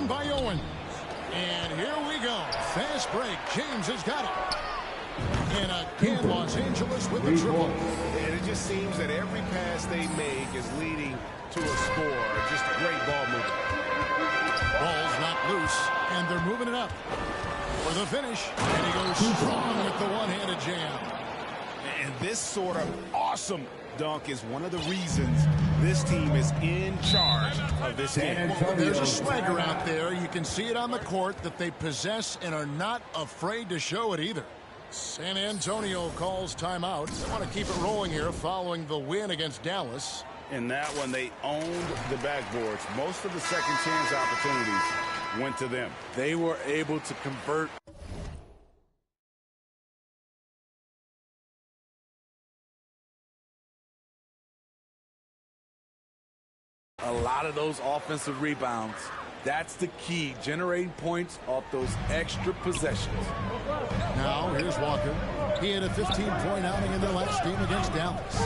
rebound by Owen. And here we go. Fast break. James has got it. And again, Los Angeles with the triple. And it just seems that every pass they make is leading to a score. Just great ball movement. Ball's not loose, and they're moving it up for the finish. And he goes strong with the one-handed jam. And this sort of awesome dunk is one of the reasons this team is in charge of this game. Well, there's a swagger out there. You can see it on the court that they possess and are not afraid to show it either. San Antonio calls timeout. They want to keep it rolling here following the win against Dallas. In that one, they owned the backboards. Most of the second chance opportunities went to them. They were able to convert. A lot of those offensive rebounds. That's the key, generating points off those extra possessions. Now, here's Walker. He had a 15-point outing in their last game against Dallas.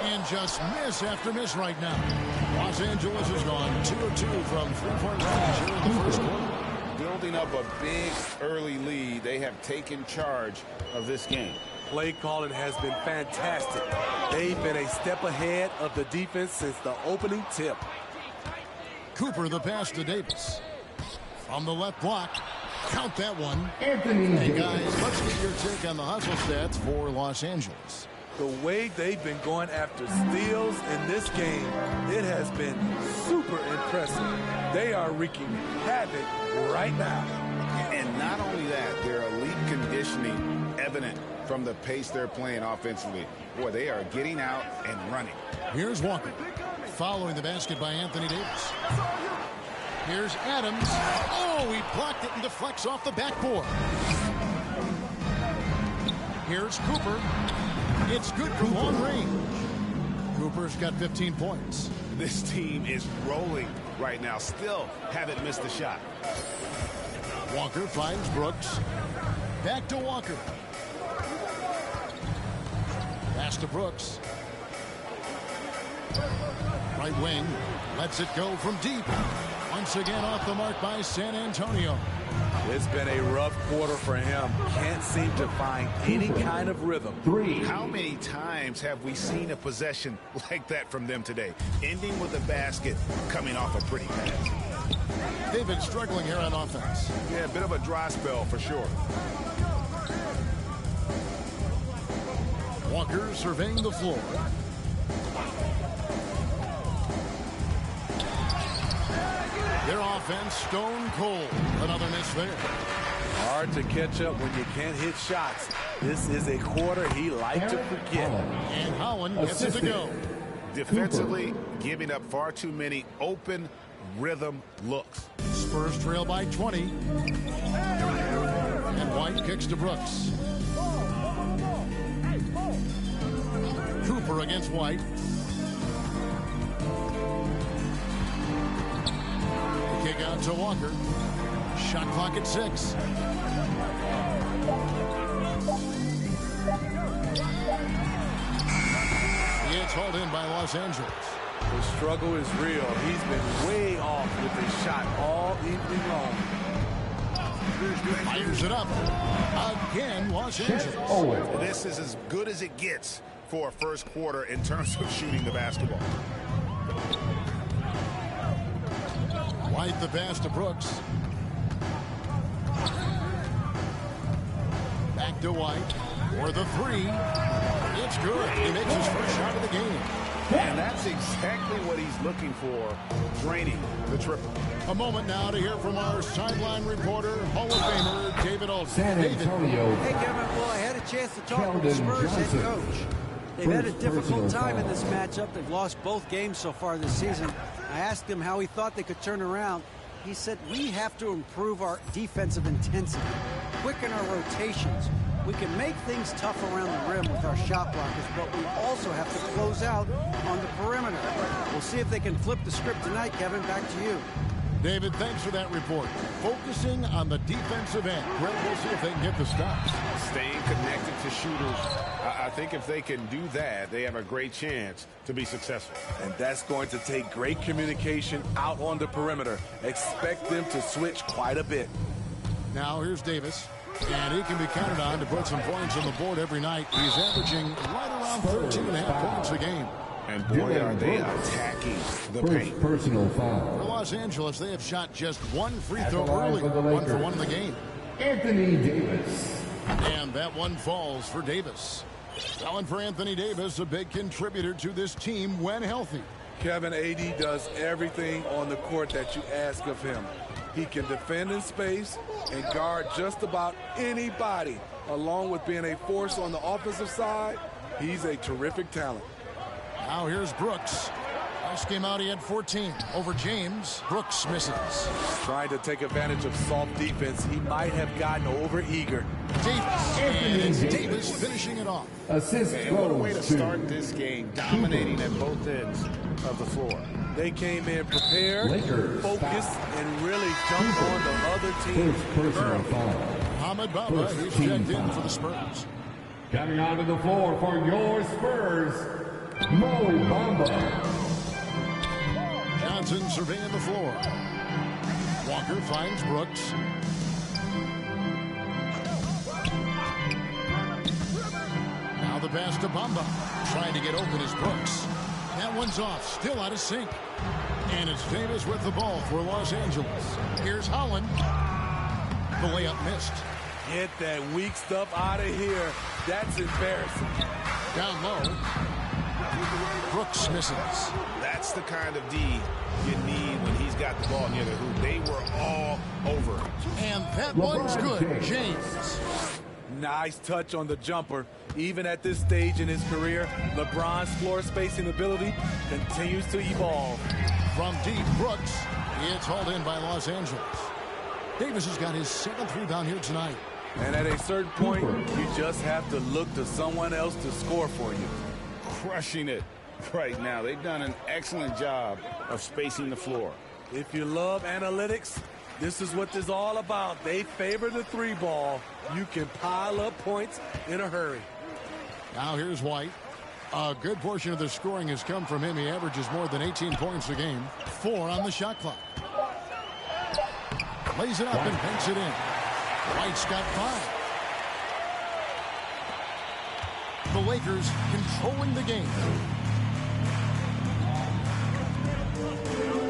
And just miss after miss right now. Los Angeles has gone 2 of 2 from three-point range here in the first quarter. Building up a big early lead, they have taken charge of this game. Play calling has been fantastic. They've been a step ahead of the defense since the opening tip. Cooper the pass to Davis. From the left block. Count that one. Anthony Hey Davis. guys, let's get your take on the hustle stats for Los Angeles. The way they've been going after steals in this game, it has been super impressive. They are wreaking havoc right now. And not only that, their elite conditioning evident from the pace they're playing offensively. Boy, they are getting out and running. Here's Walker. Following the basket by Anthony Davis. Here's Adams. Oh, he blocked it and deflects off the backboard. Here's Cooper. It's good from long range. Cooper's got 15 points. This team is rolling right now. Still haven't missed a shot. Walker finds Brooks. Back to Walker. Pass to Brooks. Right wing. Lets it go from deep. Once again off the mark by San Antonio. It's been a rough quarter for him. Can't seem to find any kind of rhythm. How many times have we seen a possession like that from them today? Ending with a basket, coming off a pretty pass. They've been struggling here on offense. Yeah, a bit of a dry spell for sure. Walker surveying the floor. Their offense stone cold. Another miss there. Hard to catch up when you can't hit shots. This is a quarter he liked to forget. And Holland gets it to go. Defensively, giving up far too many open rhythm looks. Spurs trail by 20. And White kicks to Brooks. Cooper against White. Kick out to Walker. Shot clock at 6. It's hauled in by Los Angeles. The struggle is real. He's been way off with his shot all evening long. Fires it up. Again, Los Angeles. This is as good as it gets for a first quarter in terms of shooting the basketball. White the pass to Brooks. Back to White for the 3. It's good. He makes his first shot of the game. And that's exactly what he's looking for, draining the triple. A moment now to hear from our sideline reporter, Hall of Famer David Alden. San Antonio. Hey, Kevin. Well, I had a chance to talk with the Spurs head coach. They've had a difficult time in this matchup. They've lost both games so far this season. I asked him how he thought they could turn around. He said, we have to improve our defensive intensity, quicken our rotations. We can make things tough around the rim with our shot blockers, but we also have to close out on the perimeter. We'll see if they can flip the script tonight, Kevin. Back to you. David, thanks for that report. Focusing on the defensive end. Greg, we'll see if they can get the stops. Staying connected to shooters. I think if they can do that, they have a great chance to be successful. And that's going to take great communication out on the perimeter. Expect them to switch quite a bit. Now here's Davis. And he can be counted on to put some points on the board every night. He's averaging right around 13.5 points a game. And boy, are they attacking the paint. Personal foul. For Los Angeles, they have shot just one free throw early. 1 for 1 in the game. Anthony Davis. And that one falls for Davis. Selling for Anthony Davis, a big contributor to this team when healthy. Kevin, AD does everything on the court that you ask of him. He can defend in space and guard just about anybody. Along with being a force on the offensive side, he's a terrific talent. Now here's Brooks. Last game out, he had 14 over James. Brooks misses. Trying to take advantage of soft defense, he might have gotten over-eager. Davis. And it's Davis finishing it off. Assist And what a way to goes to start this game, dominating at both ends of the floor. They came in prepared, Lakers focused, foul. and really jumped on the other team. First personal foul. Mohamed Bamba, First he's team checked in foul. for the Spurs. Coming onto the floor for your Spurs, Mo Bamba. Johnson surveying the floor. Walker finds Brooks. Now the pass to Bamba. Trying to get open is Brooks. That one's off, still out of sync. And it's Davis with the ball for Los Angeles. Here's Holland. The layup missed. Get that weak stuff out of here. That's embarrassing. Down low. Brooks misses. That's the kind of D you need when he's got the ball near the hoop. They were all over him. And that one's good. James. Nice touch on the jumper. Even at this stage in his career, LeBron's floor spacing ability continues to evolve. From deep, Brooks. It's hauled in by Los Angeles. Davis has got his 7th rebound here tonight. And at a certain point, you just have to look to someone else to score for you. Crushing it right now. They've done an excellent job of spacing the floor. If you love analytics, this is what this is all about. They favor the 3-ball. You can pile up points in a hurry. Now here's White. A good portion of the scoring has come from him. He averages more than 18 points a game. 4 on the shot clock. Lays it up and banks it in. White's got 5. The Lakers controlling the game.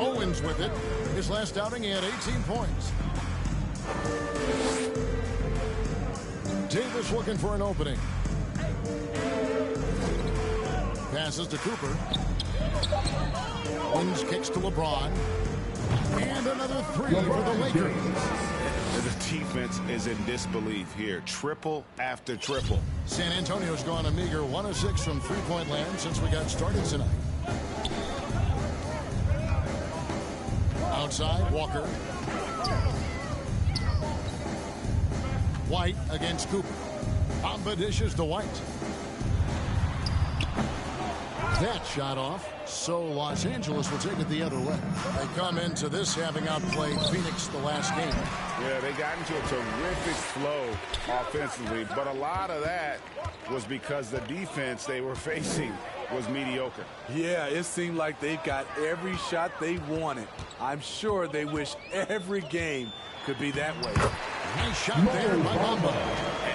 Owens with it. His last outing, he had 18 points. Davis looking for an opening. Passes to Cooper. Owens kicks to LeBron. And another 3 for the Lakers. The defense is in disbelief here. Triple after triple. San Antonio's gone a meager 1 of 6 from three-point land since we got started tonight. Outside, Walker. White against Cooper. Bamba dishes to White. That shot off, so Los Angeles will take it the other way. They come into this having outplayed Phoenix the last game. Yeah, they got into a terrific flow offensively, but a lot of that was because the defense they were facing was mediocre. Yeah, it seemed like they've got every shot they wanted. I'm sure they wish every game could be that way. Nice shot there by Bamba.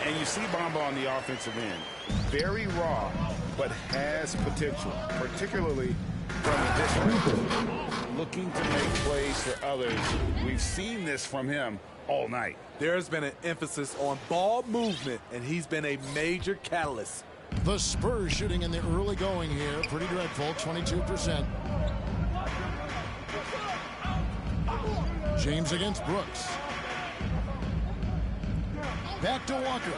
And you see Bamba on the offensive end. Very raw, but has potential, particularly from the distance. Looking to make plays for others. We've seen this from him all night. There's been an emphasis on ball movement, and he's been a major catalyst. The Spurs shooting in the early going here. Pretty dreadful, 22%. James against Brooks. Back to Walker.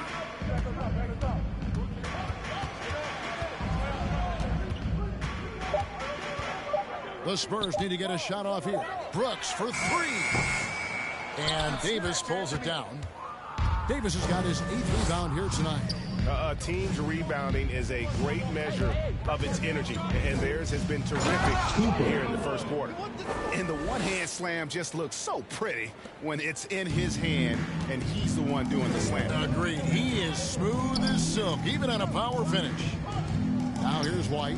The Spurs need to get a shot off here. Brooks for 3. And Davis pulls it down. Davis has got his 8th rebound here tonight. A team's rebounding is a great measure of its energy, and theirs has been terrific here in the first quarter. And the one-hand slam just looks so pretty when it's in his hand and he's the one doing the slam. Agreed. He is smooth as silk, even on a power finish. Now here's White.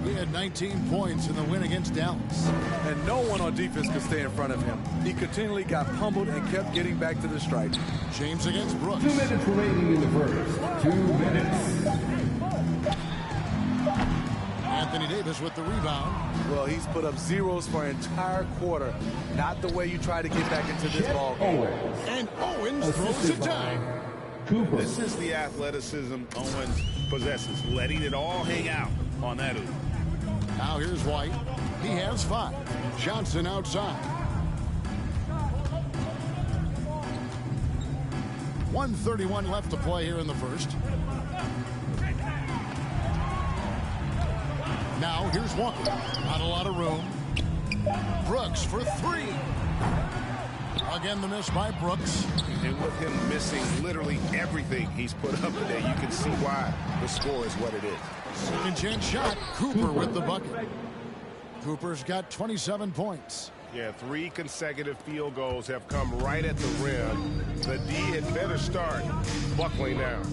He had 19 points in the win against Dallas. And no one on defense could stay in front of him. He continually got pummeled and kept getting back to the stripe. James against Brooks. 2 minutes remaining in the first. 2 minutes. Anthony Davis with the rebound. Well, he's put up zeros for an entire quarter. Not the way you try to get back into this ball game. And Owens throws it down. Cooper. This is the athleticism Owens possesses, letting it all hang out on that oop. Now here's White. He has 5. Johnson outside. 1:31 left to play here in the first. Now here's Walker. Not a lot of room. Brooks for 3. Again, the miss by Brooks. And with him missing literally everything he's put up today, you can see why the score is what it is. Second chance shot. Cooper with the bucket. Cooper's got 27 points. Yeah, 3 consecutive field goals have come right at the rim. The D had better start buckling down.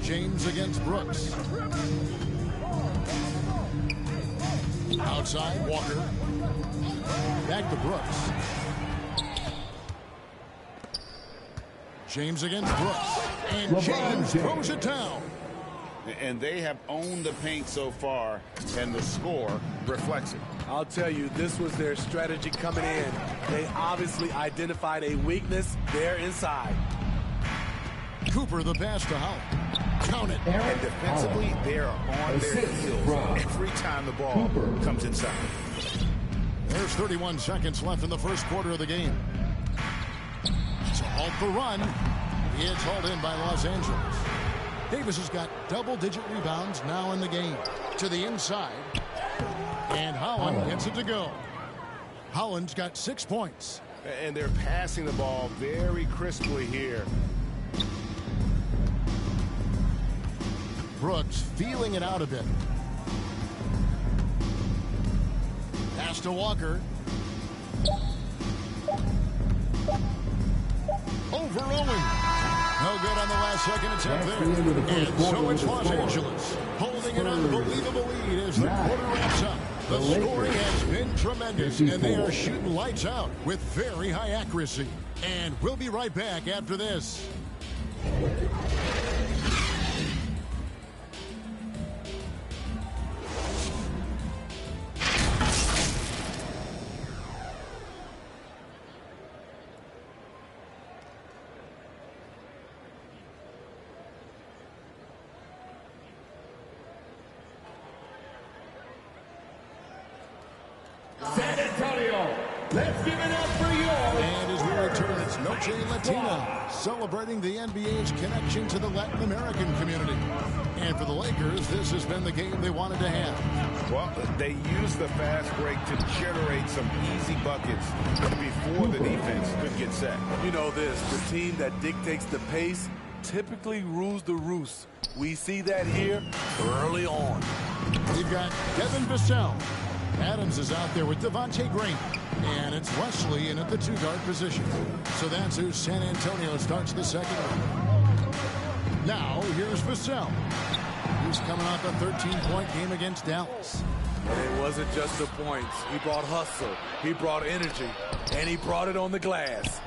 James against Brooks. Outside, Walker. Back to Brooks. James against Brooks. And James throws it down. And they have owned the paint so far, and the score reflects it. I'll tell you, this was their strategy coming in. They obviously identified a weakness there inside. Cooper the pass to Howard. Count it. And defensively, they're on their heels every time the ball comes inside. There's 31 seconds left in the first quarter of the game. It's a halt the run. It's hauled in by Los Angeles. Davis has got double-digit rebounds now in the game. To the inside. And Holland gets it to go. Holland's got 6 points. And they're passing the ball very crisply here. Brooks feeling it out a bit. Pass to Walker. Over Owens. No good on the last second attempt there. And so it's Los Angeles holding an unbelievable lead as the quarter wraps up. The scoring has been tremendous, and they are shooting lights out with very high accuracy. And we'll be right back after this. San Antonio, let's give it up for yours. And as we return, it's Noche Latina, celebrating the NBA's connection to the Latin American community. And for the Lakers, this has been the game they wanted to have. Well, they used the fast break to generate some easy buckets before the defense could get set. You know this, the team that dictates the pace typically rules the roost. We see that here early on. We've got Devin Vassell. Adams is out there with Devontae Green. And it's Wesley in at the 2-guard position. So that's who San Antonio starts the second round. Now, here's Vassell. He's coming off a 13-point game against Dallas. And it wasn't just the points. He brought hustle, he brought energy, and he brought it on the glass.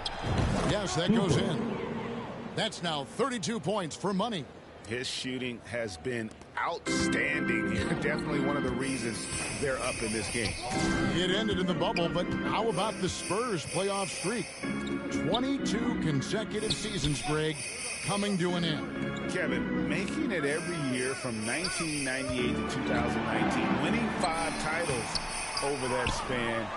Yes, that goes in. That's now 32 points for money. His shooting has been outstanding. Definitely one of the reasons they're up in this game. It ended in the bubble, but how about the Spurs playoff streak? 22 consecutive seasons, Greg, coming to an end. Kevin, making it every year from 1998 to 2019, winning 5 titles over that span,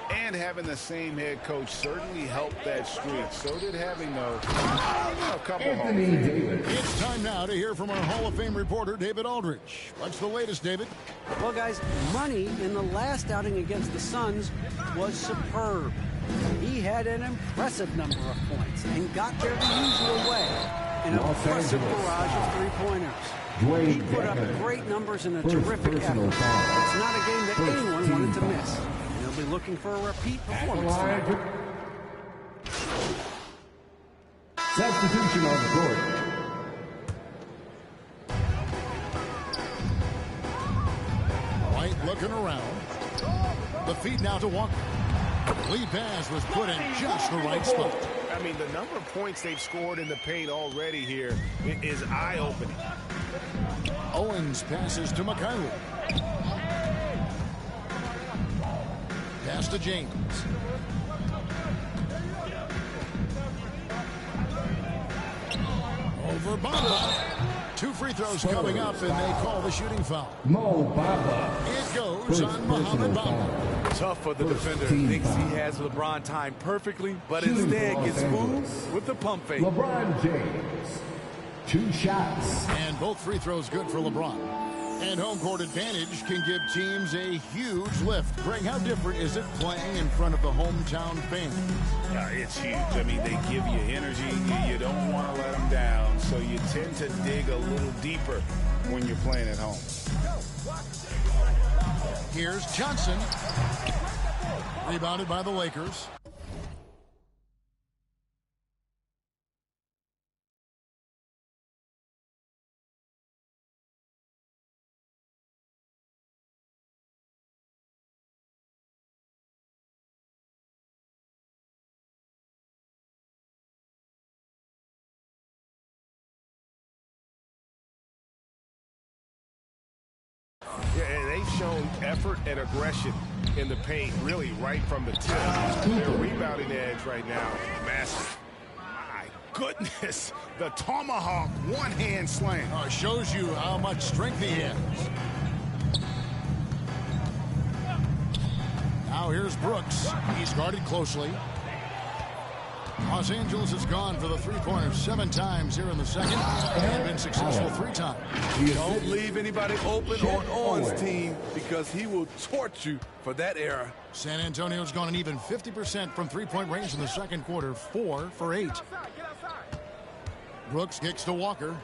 and having the same head coach certainly helped that streak. So did having, though, a couple Hall of Fame. It's time now to hear from our Hall of Fame reporter, David Aldridge. What's the latest, David? Well, guys, Money in the last outing against the Suns was superb. He had an impressive number of points and got there the usual way. An impressive barrage of three-pointers. He put up great numbers in a terrific effort. It's not a game that anyone wanted to miss. And they'll be looking for a repeat performance tonight. Substitution on the court. White looking around. The feed now to Walker. Lead pass was put in just the right spot. I mean, the number of points they've scored in the paint already here is eye-opening. Owens passes to McKinley. Pass to James. Over Bamba. 2 free throws coming up, and they call the shooting foul. Mo Bamba. It goes on Mohamed Bamba. Tough for the defender. Thinks he has LeBron timed perfectly, but instead gets fooled with the pump fake. LeBron James. 2 shots. And both free throws good for LeBron. And home court advantage can give teams a huge lift. Greg, how different is it playing in front of the hometown fans? It's huge. I mean, they give you energy. You don't want to let them down, so you tend to dig a little deeper when you're playing at home. Here's Johnson. Rebounded by the Lakers. Yeah, they've shown effort and aggression in the paint, really right from the tip. Their rebounding edge right now, massive. My goodness, the tomahawk one-hand slam. Shows you how much strength he has. Now here's Brooks. He's guarded closely. Los Angeles has gone for the three-pointers 7 times here in the second and been successful 3 times. You don't leave anybody open on Owens' team because he will torch you for that error. San Antonio's gone an even 50% from three-point range in the second quarter, 4 for 8. Brooks kicks to Walker.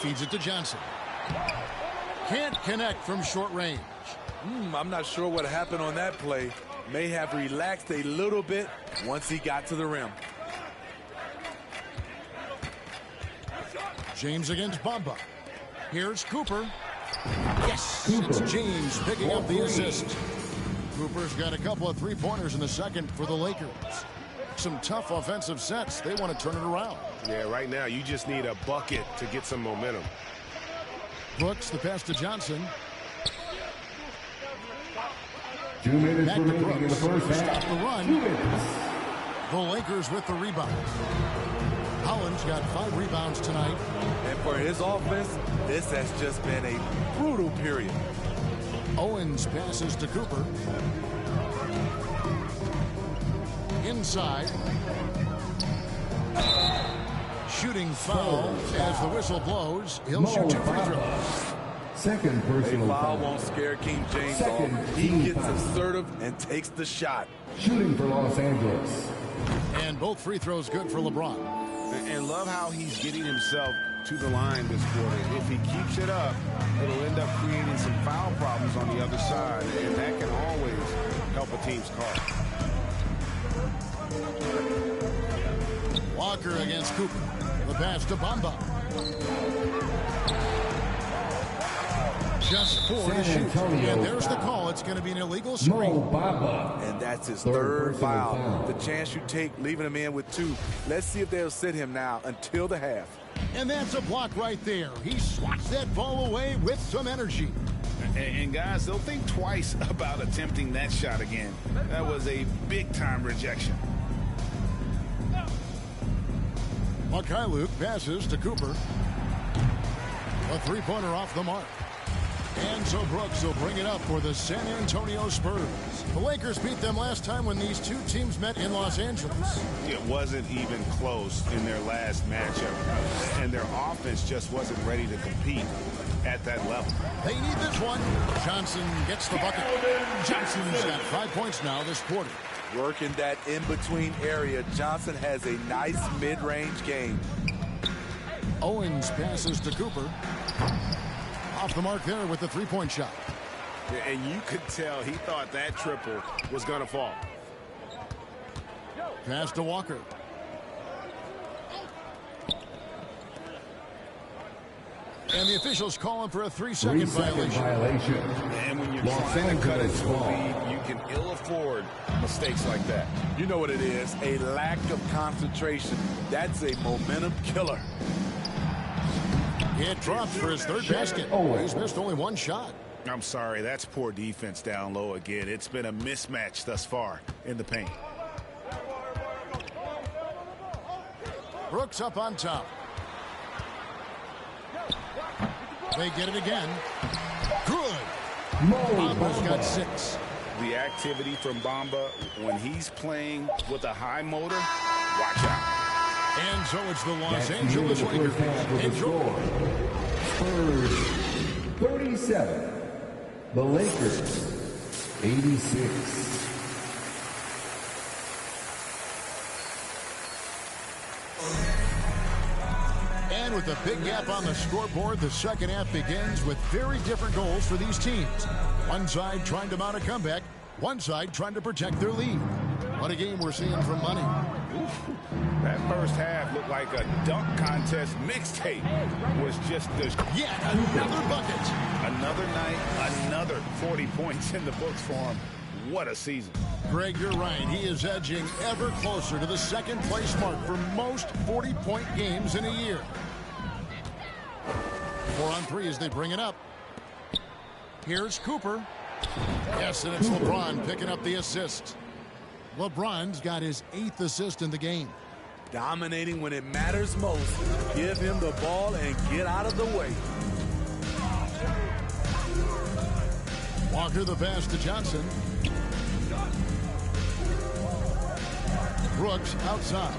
Feeds it to Johnson. Can't connect from short range. I'm not sure what happened on that play. May have relaxed a little bit once he got to the rim. James against Bamba. Here's Cooper. Yes, it's James picking up the assist. Cooper's got a couple of three-pointers in the second for the Lakers. Some tough offensive sets. They want to turn it around. Yeah, right now you just need a bucket to get some momentum. Brooks, the pass to Johnson. 2 minutes Back to remaining in the Brooks. first Stop half. the run. 2 minutes. The Lakers with the rebound. Holland's got 5 rebounds tonight. And for his offense, this has just been a brutal period. Owens passes to Cooper. Inside. Shooting foul as the whistle blows. He'll shoot 2 free throws. Second A personal foul foul. won't scare King James Second off. He team gets foul. assertive and takes the shot. Shooting for Los Angeles. And both free throws good for LeBron. And love how he's getting himself to the line this quarter. If he keeps it up, it'll end up creating some foul problems on the other side, and that can always help a team's cause. Walker against Cooper. The pass to Bamba. Just 4 to San shoot. Antonio And there's the foul. call. It's going to be an illegal Mo screen. Bamba. And that's his Third third personal foul. foul. The chance you take leaving him in with 2. Let's see if they'll sit him now until the half. And that's a block right there. He swats that ball away with some energy. And guys, they'll think twice about attempting that shot again. That was a big-time rejection. Luke passes to Cooper. A three-pointer off the mark. And so Brooks will bring it up for the San Antonio Spurs. The Lakers beat them last time when these two teams met in Los Angeles. It wasn't even close in their last matchup, and their offense just wasn't ready to compete. at that level. They need this one. Johnson gets the bucket. Johnson's got 5 points now this quarter. Working that in-between area, Johnson has a nice mid-range game. Owens passes to Cooper. Off the mark there with the three-point shot. And you could tell he thought that triple was going to fall. Pass to Walker. And the officials calling for a 3-second violation. And when you're trying to cut into a lead, you can ill afford mistakes like that. You know what it is, a lack of concentration. That's a momentum killer. It drops for his third basket. He's missed only one shot. I'm sorry, that's poor defense down low again. It's been a mismatch thus far in the paint. Brooks up on top. They get it again. Good. Bamba's got 6. The activity from Bamba when he's playing with a high motor, watch out. And so it's the Los Angeles Lakers. Enjoy. Spurs 37. The Lakers 86. And with a big gap on the scoreboard, the second half begins with very different goals for these teams. One side trying to mount a comeback, one side trying to protect their lead. What a game we're seeing from Money. That first half looked like a dunk contest mixtape. Was just this. Yeah, another bucket. Another night, another 40 points in the books for him. What a season. Greg, you're right. He is edging ever closer to the second place mark for most 40-point games in a year. 4 on 3 as they bring it up. Here's Cooper. Yes, and it's LeBron picking up the assist. LeBron's got his 8th assist in the game. Dominating when it matters most. Give him the ball and get out of the way. Walker the pass to Johnson. Brooks outside.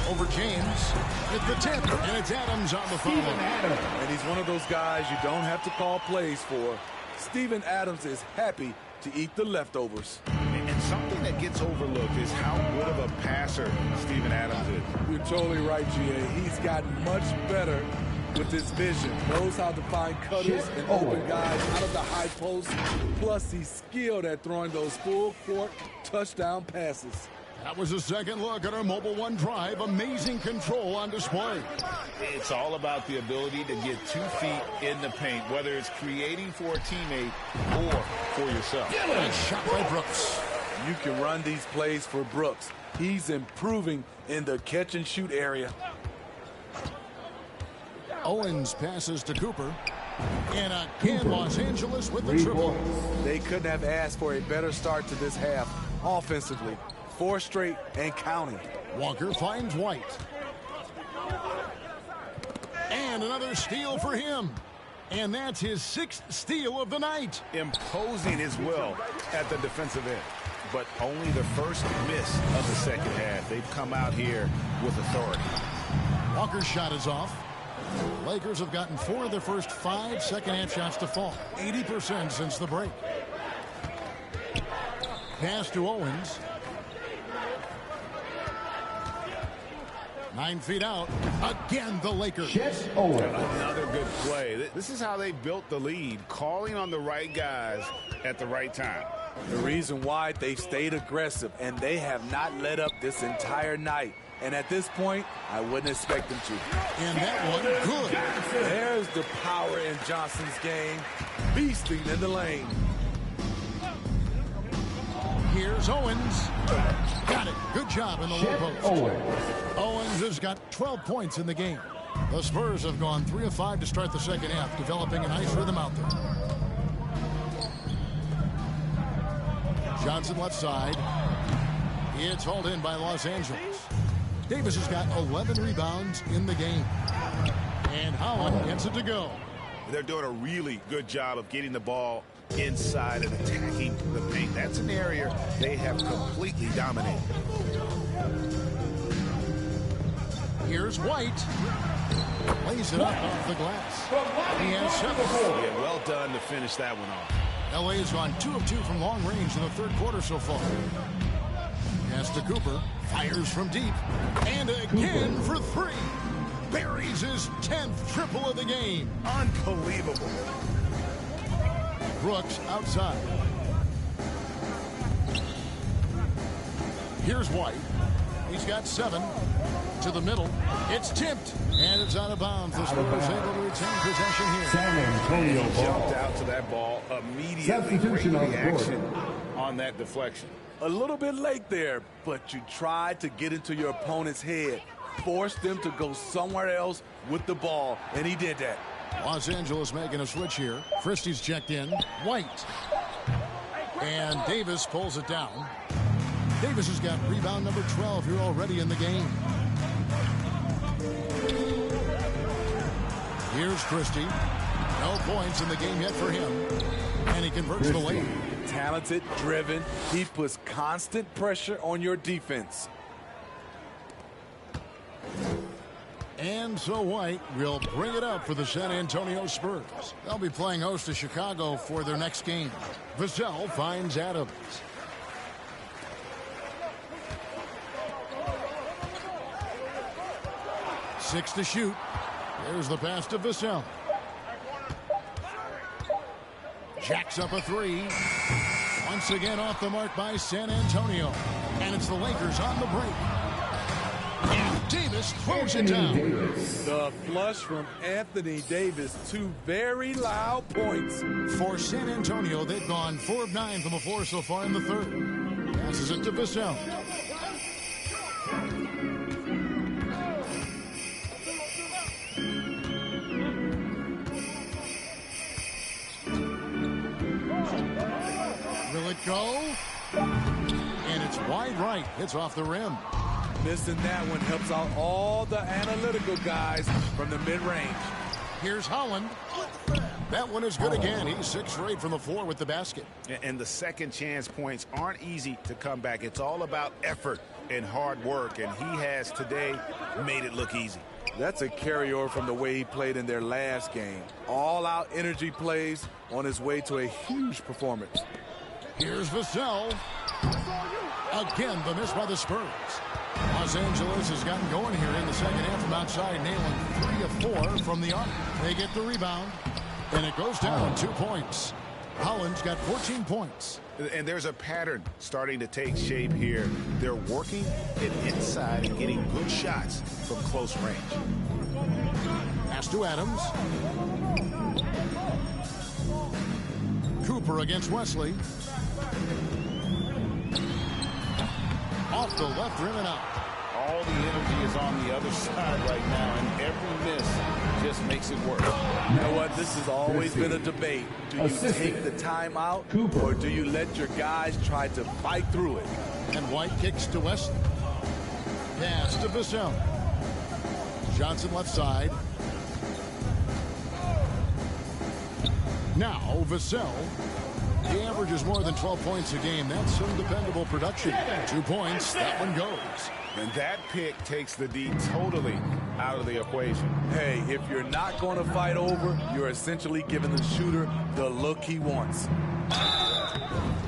Over James with the tip, and it's Adams on the follow. And he's one of those guys you don't have to call plays for. Steven Adams is happy to eat the leftovers. And something that gets overlooked is how good of a passer Steven Adams is. You're totally right, G.A. He's gotten much better with his vision. Knows how to find cutters and open guys out of the high post. Plus, he's skilled at throwing those full-court touchdown passes. That was a second look at our Mobile One Drive. Amazing control on display. It's all about the ability to get 2 feet in the paint, whether it's creating for a teammate or for yourself. Nice shot by Brooks. You can run these plays for Brooks. He's improving in the catch-and-shoot area. Owens passes to Cooper. And again, Los Angeles with the triple. They couldn't have asked for a better start to this half offensively. 4 straight and counting. Walker finds White. And another steal for him. And that's his 6th steal of the night. Imposing his will at the defensive end. But only the first miss of the second half. They've come out here with authority. Walker's shot is off. Lakers have gotten 4 of their first 5 second-half shots to fall. 80% since the break. Pass to Owens. 9 feet out. Again, the Lakers. Another good play. This is how they built the lead, calling on the right guys at the right time. The reason why they've stayed aggressive, and they have not let up this entire night. And at this point, I wouldn't expect them to. And that one, good. There's the power in Johnson's game. Beasting in the lane. Here's Owens. Got it. Good job in the low post. Owens has got 12 points in the game. The Spurs have gone 3 of 5 to start the second half, developing a nice rhythm out there. Johnson left side. It's hauled in by Los Angeles. Davis has got 11 rebounds in the game. And Howland gets it to go. They're doing a really good job of getting the ball inside and attacking the paint. That's an area they have completely dominated. Here's White. Lays it up off the glass. He has 7. Yeah, well done to finish that one off. LA has gone 2 of 2 from long range in the third quarter so far. Pass to Cooper. Fires from deep. And again for 3. Buries his 10th triple of the game. Unbelievable. Brooks outside. Here's White. He's got 7. To the middle. It's tipped. And it's out of bounds. The Spurs able to retain possession here. San Antonio He jumped ball. out to that ball immediately. Substitution Great on the board. reaction on that deflection. A little bit late there, but you tried to get into your opponent's head. Forced them to go somewhere else with the ball, and he did that. Los Angeles making a switch here. Christie's checked in. White. And Davis pulls it down. Davis has got rebound number 12 here already in the game. Here's Christie. No points in the game yet for him. And he converts the lane. Talented, driven. He puts constant pressure on your defense. And so White will bring it up for the San Antonio Spurs. They'll be playing host to Chicago for their next game. Vassell finds Adams. Six to shoot. There's the pass to Vassell. Jacks up a 3. Once again off the mark by San Antonio. And it's the Lakers on the break. And Davis throws it down. The flush from Anthony Davis. 2 very loud points. For San Antonio, they've gone 4 of 9 from the floor so far in the third. Passes it to Vassell. Will it go? And it's wide right. It's off the rim. Missing that one helps out all the analytical guys from the mid-range. Here's Holland. That one is good again. He's 6 for 8 from the floor with the basket. And the second chance points aren't easy to come back. It's all about effort and hard work, and he has today made it look easy. That's a carryover from the way he played in their last game. All-out energy plays on his way to a huge performance. Here's Vassell. Again, the miss by the Spurs. Los Angeles has gotten going here in the second half from outside, nailing 3 of 4 from the arc. They get the rebound, and it goes down 2 points. Holland's got 14 points. And there's a pattern starting to take shape here. They're working it inside and getting good shots from close range. Pass to Adams. Cooper against Wesley. Off the left rim and out. All the energy is on the other side right now, and every miss just makes it work. You know what? This has always been a debate. Do you take the timeout, or do you let your guys try to fight through it? And White kicks to Wesley. Pass to Vassell. Johnson left side. Now Vassell. He averages more than 12 points a game. That's some dependable production. 2 points. That one goes. And that pick takes the D totally out of the equation. Hey, if you're not going to fight over, you're essentially giving the shooter the look he wants.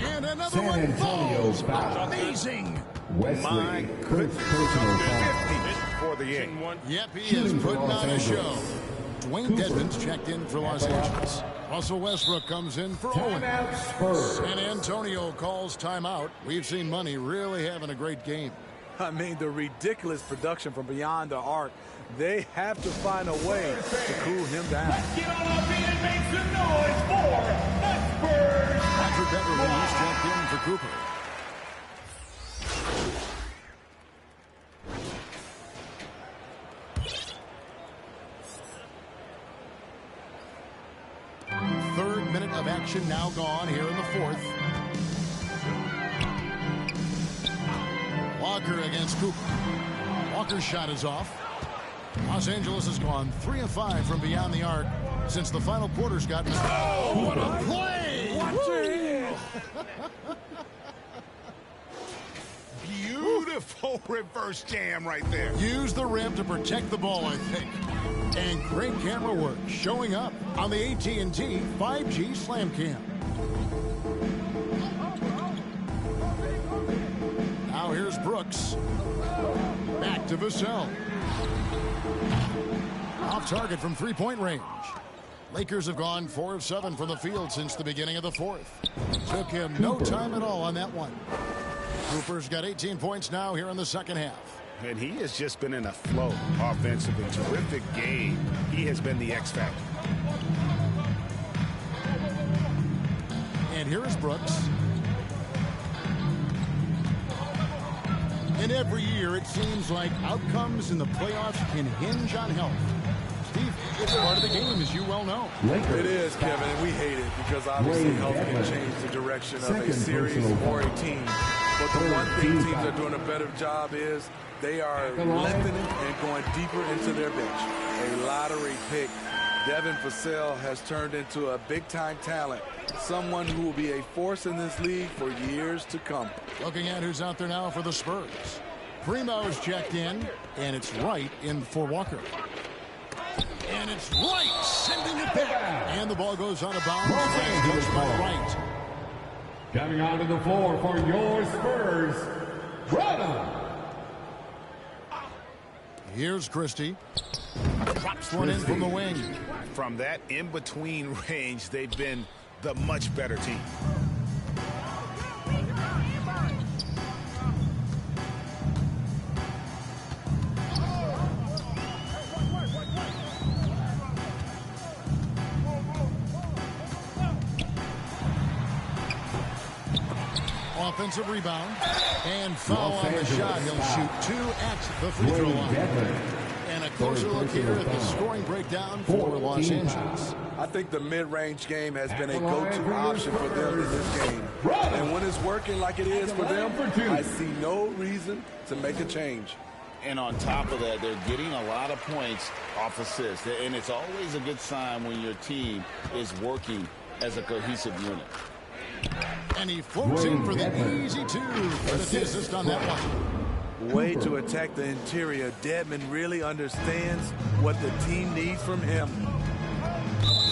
And another San one Antonio's falls. foul. Amazing. Wesley, My first personal foul. 50 for the game. Yep, he is Shooting for putting Los on a show. Angeles. Dwayne Dedmon's checked in for Los Angeles. Russell Westbrook comes in for Owen. Timeout Spurs. San Antonio calls timeout. We've seen Money really having a great game. I mean, the ridiculous production from beyond the arc. They have to find a way to cool him down. Get on up and make some noise for the Spurs. Patrick Beverly is checked in for Cooper. Third minute of action now gone here in the fourth. Walker against Cooper. Walker's shot is off. Los Angeles has gone 3 of 5 from beyond the arc since the final quarter's gotten. Oh, what a play! Watch your head. Beautiful Oh, reverse jam right there. Use the rim to protect the ball, I think. And great camera work showing up on the AT&T 5G Slam Cam. Now here's Brooks. Back to Vassell. Off target from three-point range. Lakers have gone 4 of 7 from the field since the beginning of the fourth. Took him no time at all on that one. Cooper's got 18 points now here in the second half. And he has just been in a flow offensively. Terrific game. He has been the X factor. And here is Brooks. And every year it seems like outcomes in the playoffs can hinge on health. Steve, it's part of the game, as you well know. It is, Kevin, and we hate it because obviously health can change the direction of a series or a team. But the one thing teams are doing a better job is they are lengthening and going deeper into their bench. A lottery pick. Devin Vassell has turned into a big-time talent, someone who will be a force in this league for years to come. Looking at who's out there now for the Spurs. Primo's checked in, and it's right in for Walker. And it's right, sending it back. And the ball goes out of bounds. Touched by Wright. Coming onto the floor for your Spurs, Brennan. Here's Christie. Drops one in from the wing. From that in-between range, they've been the much better team. Offensive rebound and foul on the shot. He'll shoot 2 at the free throw line. And a closer look here at the scoring breakdown for Los Angeles. I think the mid-range game has been a go-to option for them in this game. And when it's working like it is for them, I see no reason to make a change. And on top of that, they're getting a lot of points off assists. And it's always a good sign when your team is working as a cohesive unit. And he floats in for the easy 2 for the assist on that one. Way to attack the interior. Dedmon really understands what the team needs from him.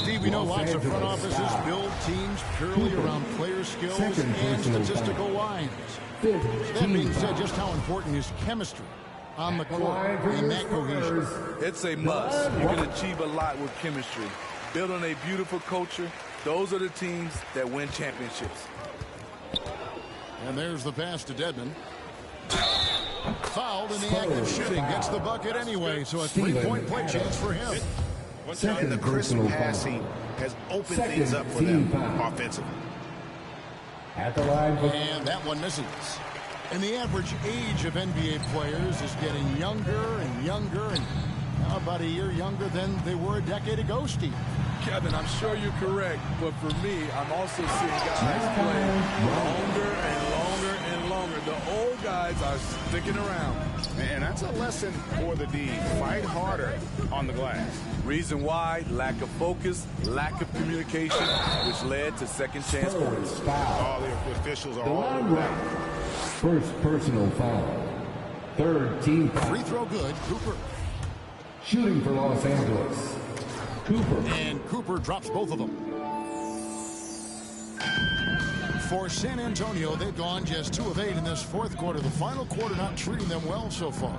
Steve, we know lots of front offices build teams purely around player skills and statistical lines. That being said, just how important is chemistry on the court and that cohesion? It's a must. You can achieve a lot with chemistry. Building a beautiful culture, those are the teams that win championships. And there's the pass to Dedmon. Fouled in the act of shooting. Gets the bucket anyway, so a 3-point play chance for him. And the crisp passing has opened things up for them offensively. At the line. And that one misses. And the average age of NBA players is getting younger and younger, and now about a year younger than they were a decade ago, Steve. Kevin, I'm sure you're correct, but for me, I'm also seeing guys play longer and longer and longer. The old guys are sticking around. And that's a lesson for the D. Fight harder on the glass. Reason why? Lack of focus, lack of communication, which led to second chance points. All the officials are all over that. First personal foul. Third team foul. Free throw good, Cooper. Shooting for Los Angeles, Cooper. And Cooper drops both of them. For San Antonio, they've gone just 2 of 8 in this fourth quarter. The final quarter not treating them well so far.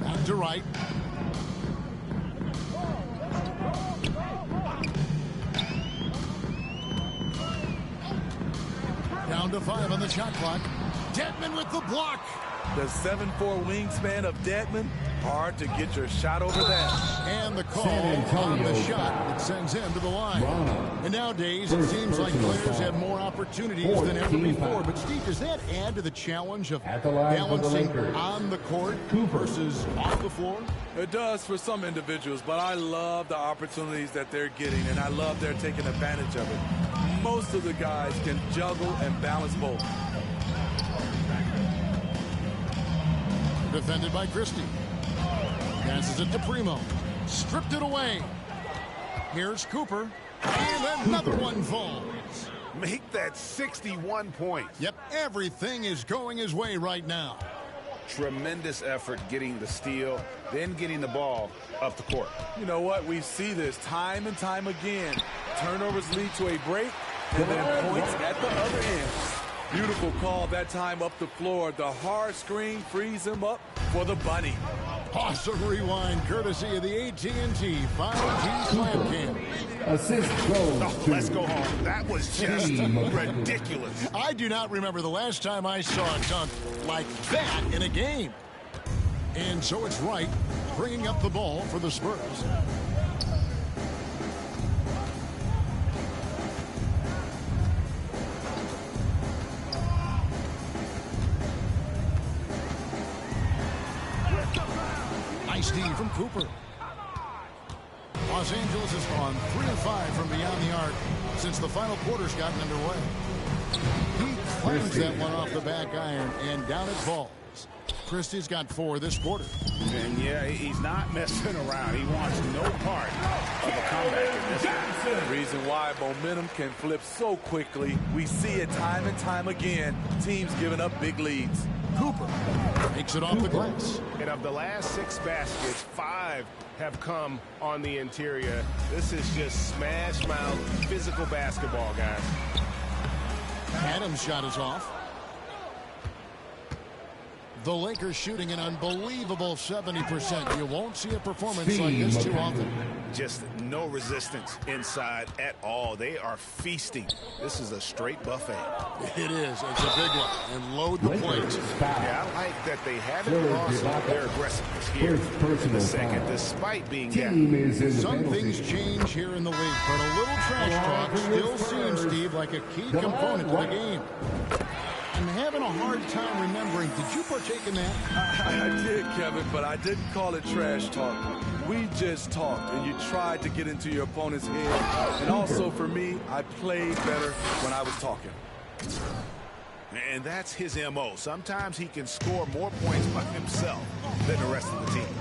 Back to Wright. Down to 5 on the shot clock. Dedmon with the block. The 7'4" wingspan of Dedmon, hard to get your shot over that. And the call on the shot that sends him to the line. And nowadays, it seems like players have more opportunities than ever before. But, Steve, does that add to the challenge of balancing on the court versus off the floor? It does for some individuals, but I love the opportunities that they're getting, and I love they're taking advantage of it. Most of the guys can juggle and balance both. Defended by Christie. Passes it to Primo. Stripped it away. Here's Cooper. And another one falls. make that 61 points. Yep, everything is going his way right now. Tremendous effort getting the steal, then getting the ball up the court. You know what? We see this time and time again. Turnovers lead to a break, and then points at the other end. Beautiful call that time up the floor. The hard screen frees him up for the bunny. Awesome rewind, courtesy of the AT&T 5G Slam Cam. Assist goes to Let's go home. That was just ridiculous. I do not remember the last time I saw a dunk like that in a game. And so it's Wright bringing up the ball for the Spurs. Nice D from Cooper. Los Angeles has gone 3 of 5 from beyond the arc since the final quarter's gotten underway. He claims that one off the back iron and down it falls. Christie's got 4 this quarter. And yeah, he's not messing around. He wants no part of a comeback in this game. The reason why momentum can flip so quickly, we see it time and time again. Teams giving up big leads. Cooper takes it off the glass. And of the last 6 baskets, 5 have come on the interior. This is just smash mouth physical basketball, guys. Adams' shot is off. The Lakers shooting an unbelievable 70%. You won't see a performance like this too often. Just no resistance inside at all. They are feasting. This is a straight buffet. It is. It's a big one. And load the plate. Yeah, I like that they haven't lost their aggressiveness here in the second, despite being down. Some things change here in the league, but a little trash talk still seems, Steve, like a key component to the game. I'm having a hard time remembering. Did you partake in that? I did, Kevin, but I didn't call it trash talk. We just talked, and you tried to get into your opponent's head. And also, for me, I played better when I was talking. And that's his M.O. Sometimes he can score more points by himself than the rest of the team.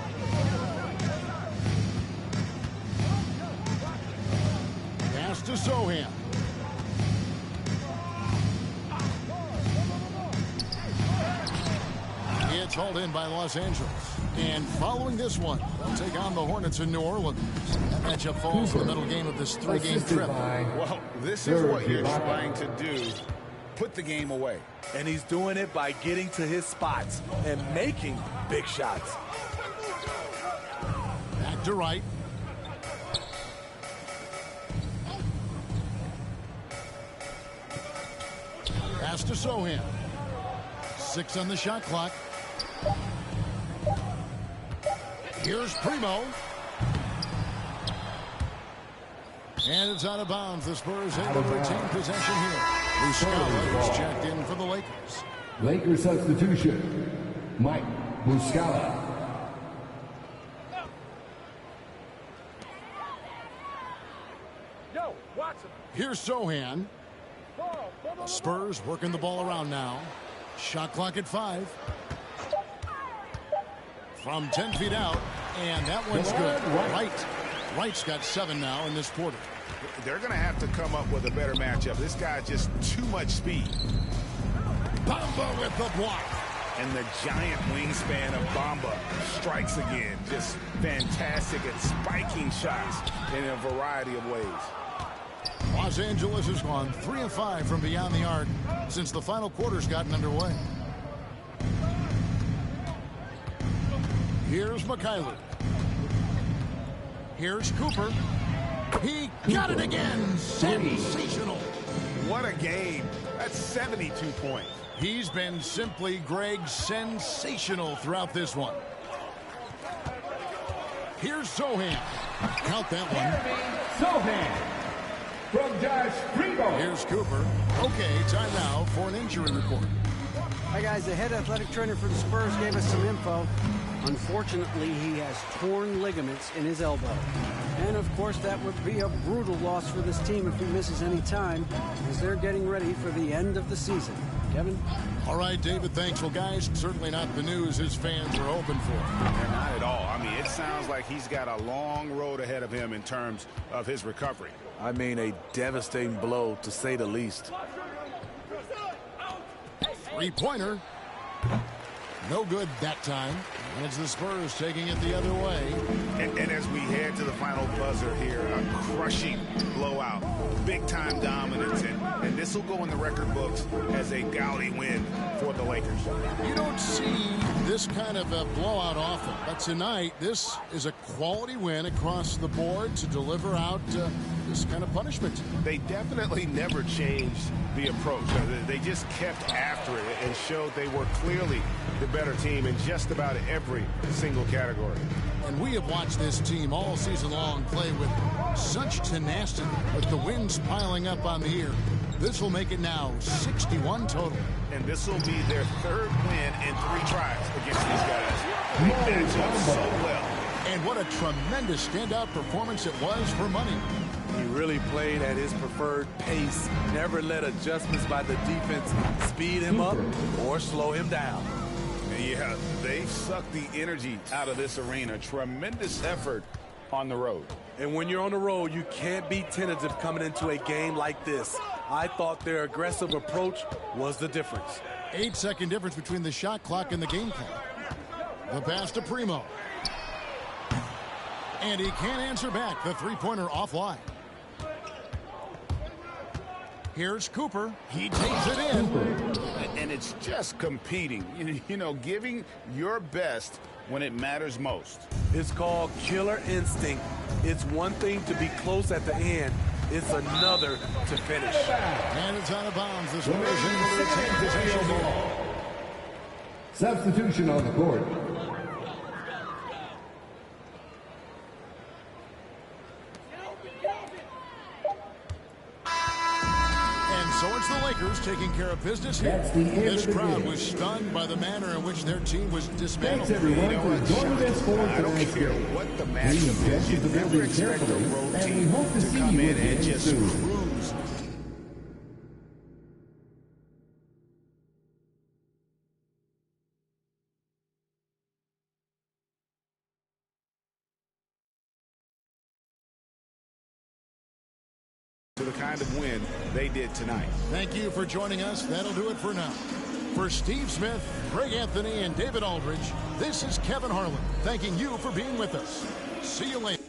Pass to Sohan. It's hauled in by Los Angeles. And following this one, they'll take on the Hornets in New Orleans. That matchup falls in the middle game of this 3-game trip. Well, this is what you're trying to do. Put the game away. And he's doing it by getting to his spots and making big shots. Back to Wright. Pass to Sohan. 6 on the shot clock. Here's Primo. And it's out of bounds. The Spurs able to retain possession here. Muscala is checked in for the Lakers. Lakers substitution. Mike Muscala. Here's Sohan. The Spurs working the ball around now. Shot clock at 5. From 10 feet out, and that one's good. Wright's got 7 now in this quarter. They're going to have to come up with a better matchup. This guy's just too much speed. Bamba with the block. And the giant wingspan of Bamba strikes again. Just fantastic at spiking shots in a variety of ways. Los Angeles has gone 3 of 5 from beyond the arc since the final quarter's gotten underway. Here's McKayler. Here's Cooper. He got it again. Sensational. What a game. That's 72 points. He's been simply, Greg, sensational throughout this one. Here's Sohan. Count that one. Sohan. From Josh Primo. Here's Cooper. Okay, time now for an injury report. Hi, guys. The head athletic trainer for the Spurs gave us some info. Unfortunately, he has torn ligaments in his elbow. And, of course, that would be a brutal loss for this team if he misses any time, as they're getting ready for the end of the season. Kevin? All right, David, thanks. Well, guys, certainly not the news his fans are hoping for. Yeah, not at all. I mean, it sounds like he's got a long road ahead of him in terms of his recovery. I mean, a devastating blow, to say the least. Three-pointer. No good that time. And it's the Spurs taking it the other way. And as we head to the final buzzer here, a crushing blowout, big-time dominance, and this will go in the record books as a gaudy win for the Lakers. You don't see this kind of a blowout often, but tonight this is a quality win across the board to deliver out this kind of punishment. They definitely never changed the approach. They just kept after it and showed they were clearly the better team in just about every single category. And we have watched this team all season long play with such tenacity, with the wins piling up on the year. This will make it now 61 total. And this will be their third win in 3 tries against these guys. They match up so well. And what a tremendous standout performance it was for Money. He really played at his preferred pace, never let adjustments by the defense speed him up or slow him down. Yeah, they sucked the energy out of this arena. Tremendous effort on the road. And when you're on the road, you can't be tentative coming into a game like this. I thought their aggressive approach was the difference. 8-second difference between the shot clock and the game clock. The pass to Primo. And he can't answer back. The three-pointer offline. Here's Cooper. He takes it in. And it's just competing. You know, giving your best when it matters most. It's called killer instinct. It's one thing to be close at the end. It's another to finish. And it's out of bounds. This one is able to take possession ball. Substitution on the court. So it's the Lakers taking care of business here. This crowd was stunned by the manner in which their team was dismantled. Thanks everyone for joining us for tonight's game. What the We matchup is, invested the building carefully, and we hope to see you again soon. cruise to the kind of win they did tonight. Thank you for joining us. That'll do it for now. For Steve Smith, Greg Anthony, and David Aldridge, this is Kevin Harlan thanking you for being with us. See you later.